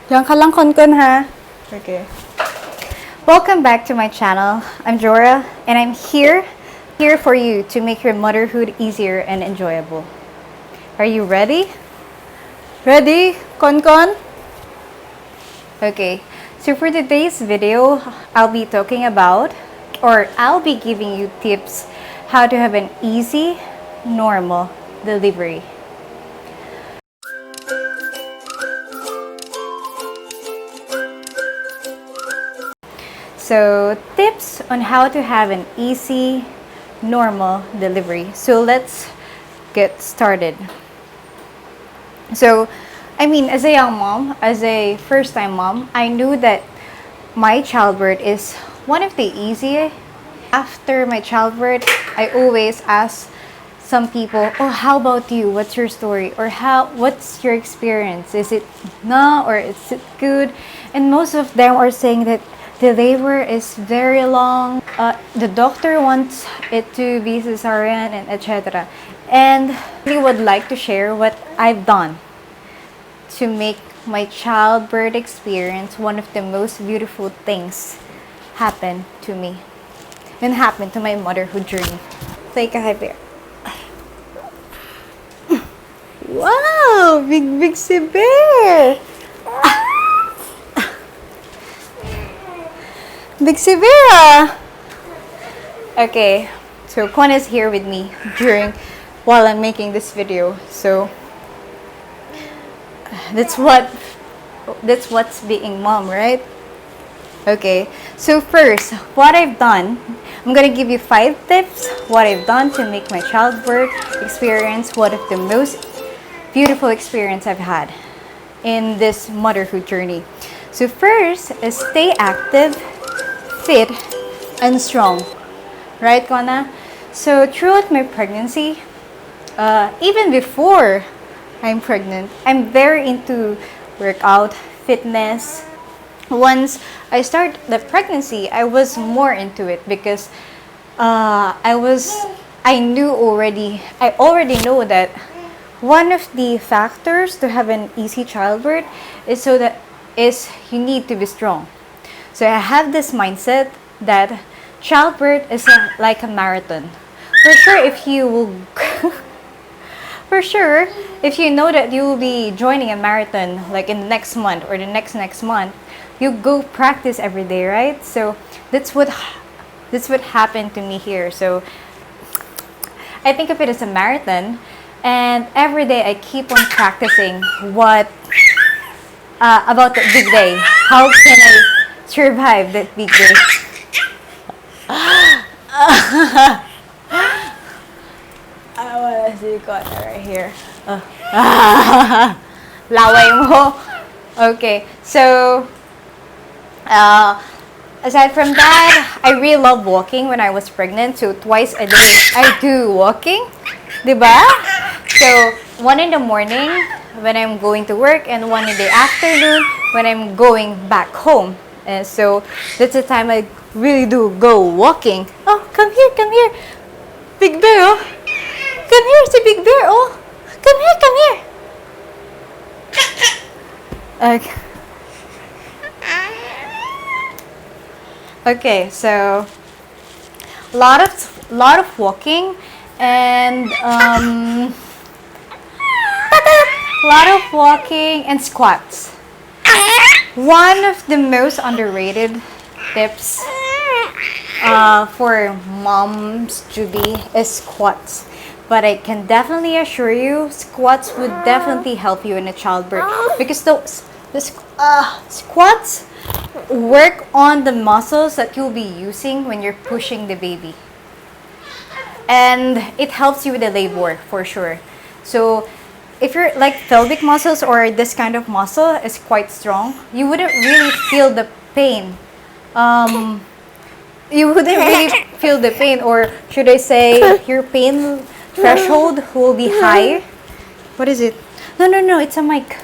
Diyan ka lang kon ha. Okay. Welcome back to my channel. I'm Jora and I'm here for you to make your motherhood easier and enjoyable. Are you ready? Ready? Kon? Okay. So for today's video, I'll be talking about I'll be giving you tips how to have an easy, normal delivery. So, tips on how to have an easy, normal delivery. So, let's get started. So, as a young mom, as a first-time mom, I knew that my childbirth is one of the easiest. After my childbirth, I always ask some people, "Oh, how about you? What's your story? Or what's your experience? Is it no or is it good?" And most of them are saying that the labor is very long. The doctor wants it to be cesarean and etc. And I would like to share what I've done to make my childbirth experience one of the most beautiful things happen to me and happen to my motherhood journey. Take a high bear. Wow, big si bear. Big Severa! Okay, so Kon is here with me while I'm making this video. So that's what's being mom, right? Okay, so first, what I've done, I'm gonna give you 5 tips what I've done to make my childbirth experience one of the most beautiful experience I've had in this motherhood journey. So first is stay active, fit, and strong. Right, Kona? So throughout my pregnancy, even before I'm pregnant, I'm very into workout, fitness. Once I started the pregnancy, I was more into it because I already know that one of the factors to have an easy childbirth is you need to be strong. So I have this mindset that childbirth is like a marathon. For sure, if you know that you will be joining a marathon like in the next month or the next month, you go practice every day, right? So that's what happened to me here. So I think of it as a marathon, and every day I keep on practicing about the big day. How can I survive that big day? I wanna see Connor right here. Laway mo. Okay, so aside from that, I really love walking when I was pregnant. So twice a day I do walking, diba? So one in the morning when I'm going to work and one in the afternoon when I'm going back home. And so that's the time I really do go walking. Oh, come here. Big bear, oh. Come here, si Big Bear, oh. Come here. Okay. Okay, so lot of walking and squats. One of the most underrated tips for moms to be is squats. But I can definitely assure you, squats would definitely help you in a childbirth because the squats work on the muscles that you'll be using when you're pushing the baby. And it helps you with the labor for sure. So if you're like pelvic muscles or this kind of muscle is quite strong, you wouldn't really feel the pain. Or should I say your pain threshold will be high. What is it? No, it's a mic.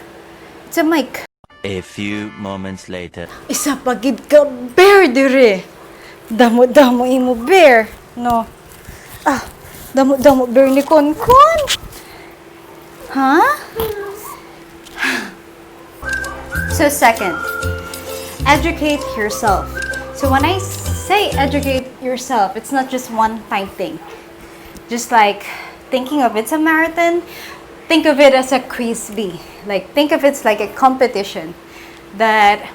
A few moments later. Isa pagid ka bear dire. Damo imo bear. No. Damo bear ni Kon. Ha? So second, educate yourself. So when I say educate yourself, it's not just one time thing. Just like thinking of it's a marathon, think of it as a quiz bee. Like think of it's like a competition that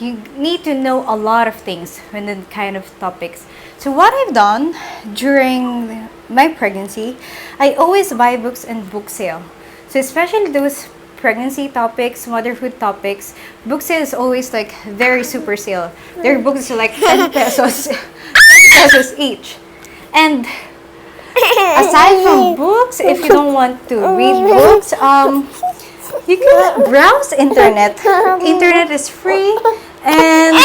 you need to know a lot of things when the kind of topics. So what I've done during my pregnancy, I always buy books in book sale. So especially those pregnancy topics, motherhood topics, book sale is always like very super sale. Their books are like 10 pesos, 10 pesos each. And aside from books, if you don't want to read books, you can browse internet. Internet is free and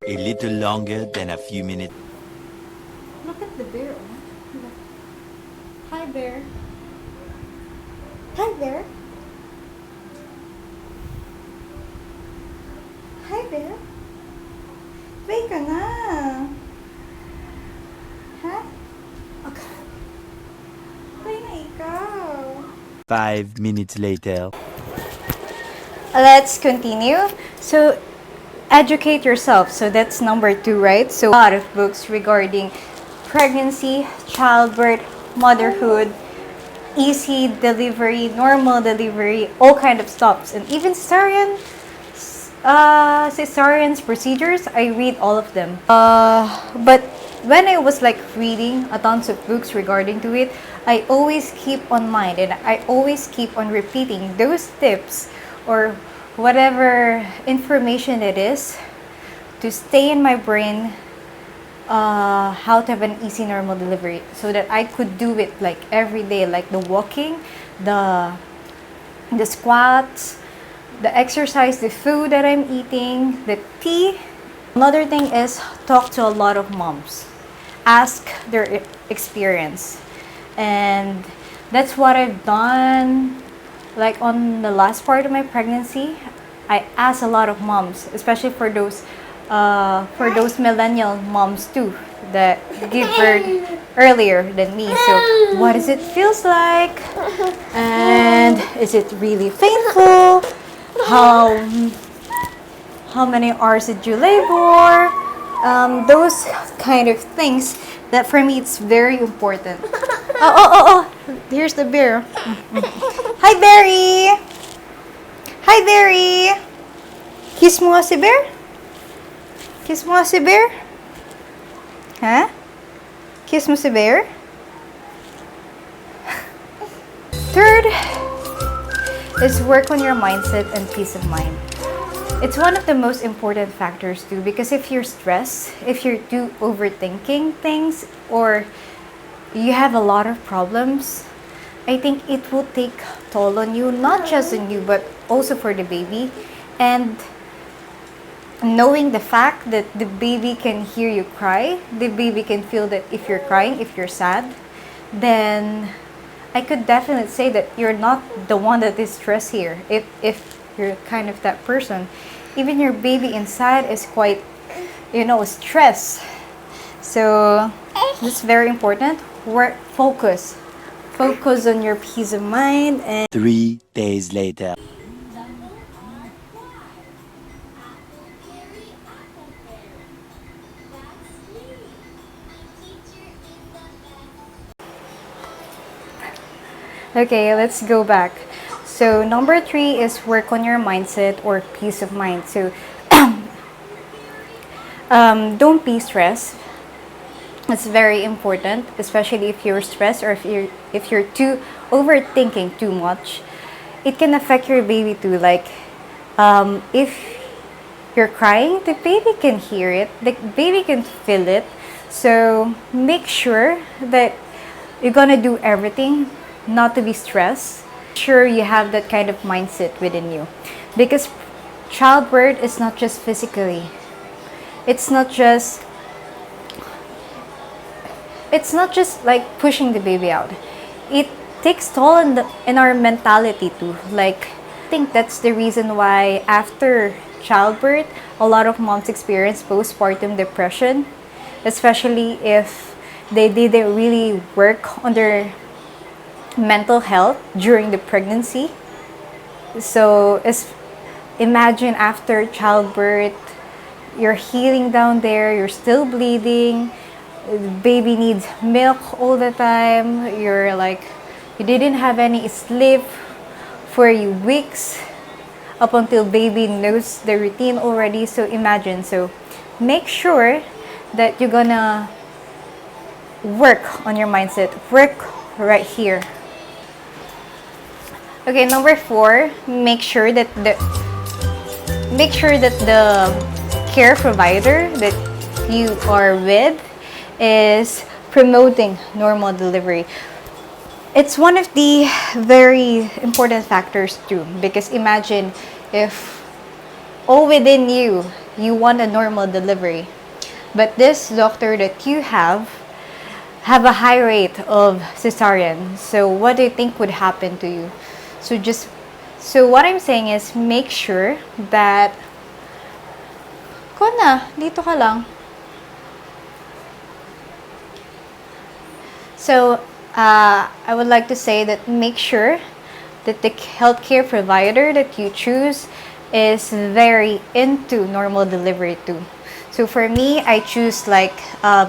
A little longer than a few minutes. look at the bear. Hi bear. Hi bear. Hi bear. Play ka na. Ha? Okay. Play na ikaw. 5 minutes later. Let's continue. So, educate yourself. So that's number 2, right? So a lot of books regarding pregnancy, childbirth, motherhood, easy delivery, normal delivery, all kind of stuffs, and even cesarean's procedures. I read all of them. But when I was like reading a tons of books regarding to it, I always keep on mind and I always keep on repeating those tips or whatever information it is to stay in my brain, how to have an easy normal delivery so that I could do it like every day, like the walking, the squats, the exercise, the food that I'm eating, the tea. Another thing is talk to a lot of moms, ask their experience, and that's what I've done. Like on the last part of my pregnancy, I asked a lot of moms, especially for those millennial moms too that give birth earlier than me. So, what does it feels like? And is it really painful? How many hours did you labor? Those kind of things that for me it's very important. Oh! Here's the bear. Hi, Barry! Hi, Barry! Kiss mo nga si Bear? Kiss mo nga si Bear? Ha? Kiss mo si Bear? Third is work on your mindset and peace of mind. It's one of the most important factors too, because if you're stressed, if you're too overthinking things, or you have a lot of problems, I think it will take toll on you, not just on you, but also for the baby. And knowing the fact that the baby can hear you cry, the baby can feel that if you're crying, if you're sad, then I could definitely say that you're not the one that is stressed here. If you're kind of that person, even your baby inside is quite, stressed. So this is very important. Focus on your peace of mind. And 3 days later. okay, let's go back. So number 3 is work on your mindset or peace of mind. So don't be stressed. It's very important, especially if you're stressed or if you're too overthinking too much. It can affect your baby too. Like if you're crying, the baby can hear it, the baby can feel it. So make sure that you're gonna do everything not to be stressed. Sure you have that kind of mindset within you, because childbirth is not just physically, it's not just like pushing the baby out. It takes toll in our mentality too. Like I think that's the reason why after childbirth a lot of moms experience postpartum depression, especially if they didn't really work on their mental health during the pregnancy. So imagine after childbirth, you're healing down there, you're still bleeding, the baby needs milk all the time, you're like, you didn't have any sleep for weeks up until baby knows the routine already. So imagine, so make sure that you're gonna work on your mindset, work right here. Okay, number 4, make sure that the care provider that you are with is promoting normal delivery. It's one of the very important factors too, because imagine if all within you want a normal delivery, but this doctor that you have a high rate of cesarean. So what do you think would happen to you? So what I'm saying is, make sure that Kona, dito ka lang. So I would like to say that make sure that the healthcare provider that you choose is very into normal delivery too. So for me, I choose like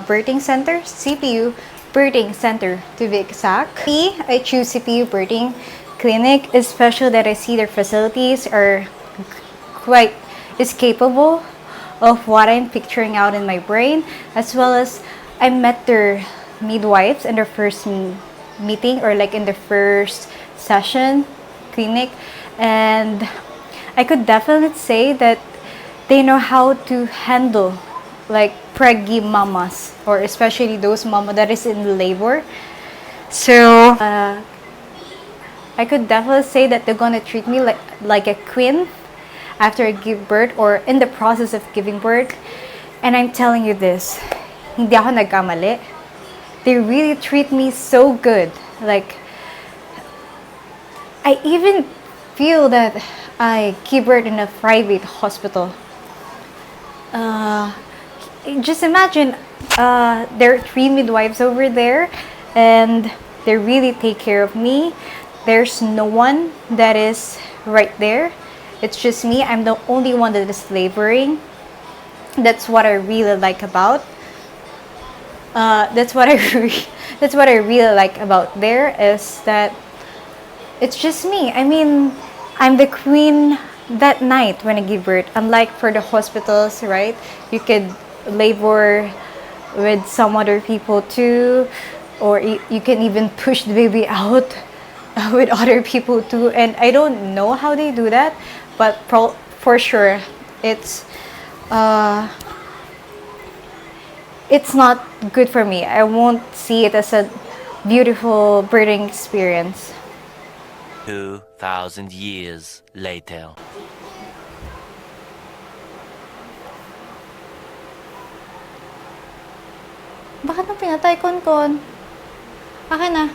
birthing center, CPU birthing center to be exact. Me, I choose CPU birthing clinic, especially that I see their facilities are quite capable of what I'm picturing out in my brain, as well as I met their midwives in their first meeting, or like in the first session clinic, and I could definitely say that they know how to handle like preggy mamas, or especially those mama that is in labor. So I could definitely say that they're gonna treat me like a queen after I give birth, or in the process of giving birth. And I'm telling you this, hindi ako nagkamali. They really treat me so good. Like, I even feel that I give birth in a private hospital. Just imagine, there are 3 midwives over there, and they really take care of me. There's no one that is right there. It's just me. I'm the only one that is laboring. That's what I really like about. That's what I really like about there, is that it's just me. I mean, I'm the queen that night when I give birth. Unlike for the hospitals, right? You could labor with some other people too, or you can even push the baby out with other people too. And I don't know how they do that, but for sure, it's not good for me. I won't see it as a beautiful birthing experience. 2,000 years later. Bakit mo pinatay, Konkon? Akin na.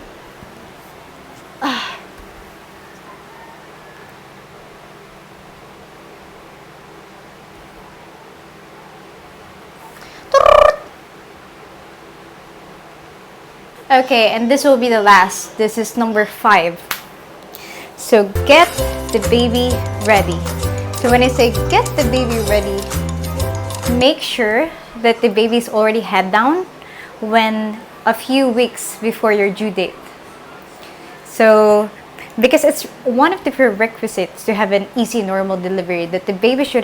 Okay, and this will be the last. This is number 5. So get the baby ready. So when I say get the baby ready, make sure that the baby is already head down when a few weeks before your due date. So because it's one of the prerequisites to have an easy normal delivery, that the baby should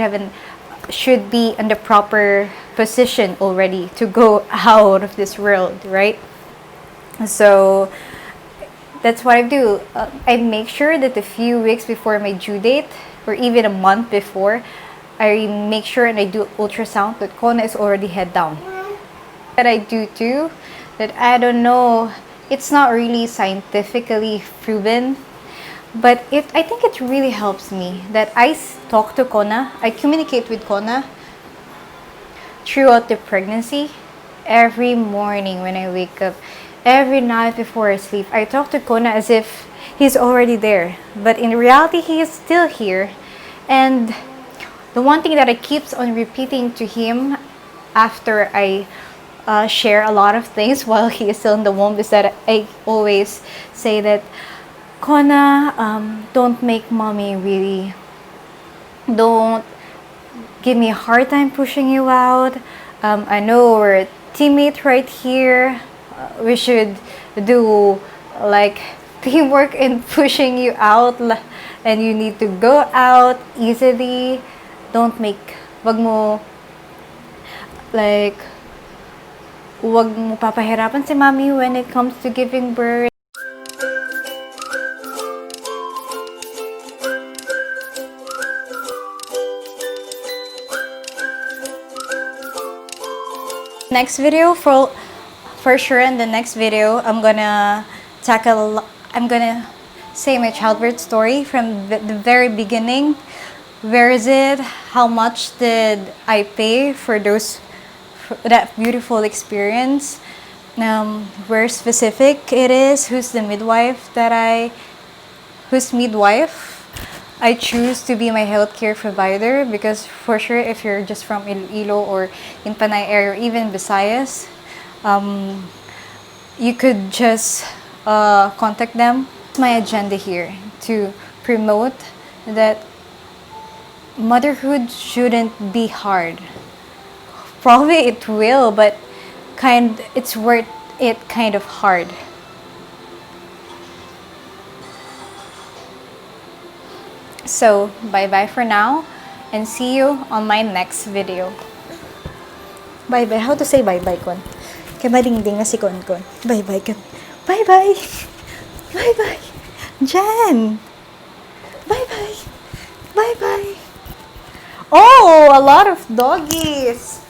be in the proper position already to go out of this world, right? So that's what I do. I make sure that a few weeks before my due date, or even a month before, I make sure and I do ultrasound that Kona is already head down. That I do too, that I don't know, it's not really scientifically proven, but I think it really helps me that I talk to Kona, I communicate with Kona throughout the pregnancy. Every morning when I wake up, every night before I sleep, I talk to Kona as if he's already there, but in reality he is still here. And the one thing that I keeps on repeating to him after I share a lot of things while he is still in the womb is that I always say that Kona, don't make mommy really, don't give me a hard time pushing you out. I know we're a teammate right here. We should do like teamwork in pushing you out, and you need to go out easily. Don't make, wag mo, like, wag mo papahirapan si mommy when it comes to giving birth. Next video, for sure in the next video, I'm gonna say my childbirth story from the very beginning. Where is it? How much did I pay for that beautiful experience? Where specific it is? Who's midwife I choose to be my healthcare provider, because for sure if you're just from Iloilo or in Panay area or even Visayas, you could just contact them. My agenda here to promote that motherhood shouldn't be hard. Probably it will, but it's worth it kind of hard. So, bye-bye for now, and see you on my next video. Bye-bye. How to say bye-bye, Kon? Kaya madingding na si Kon. Bye-bye, Kon. Bye-bye. Bye-bye. Jan. Bye-bye. Bye-bye. Oh, a lot of doggies.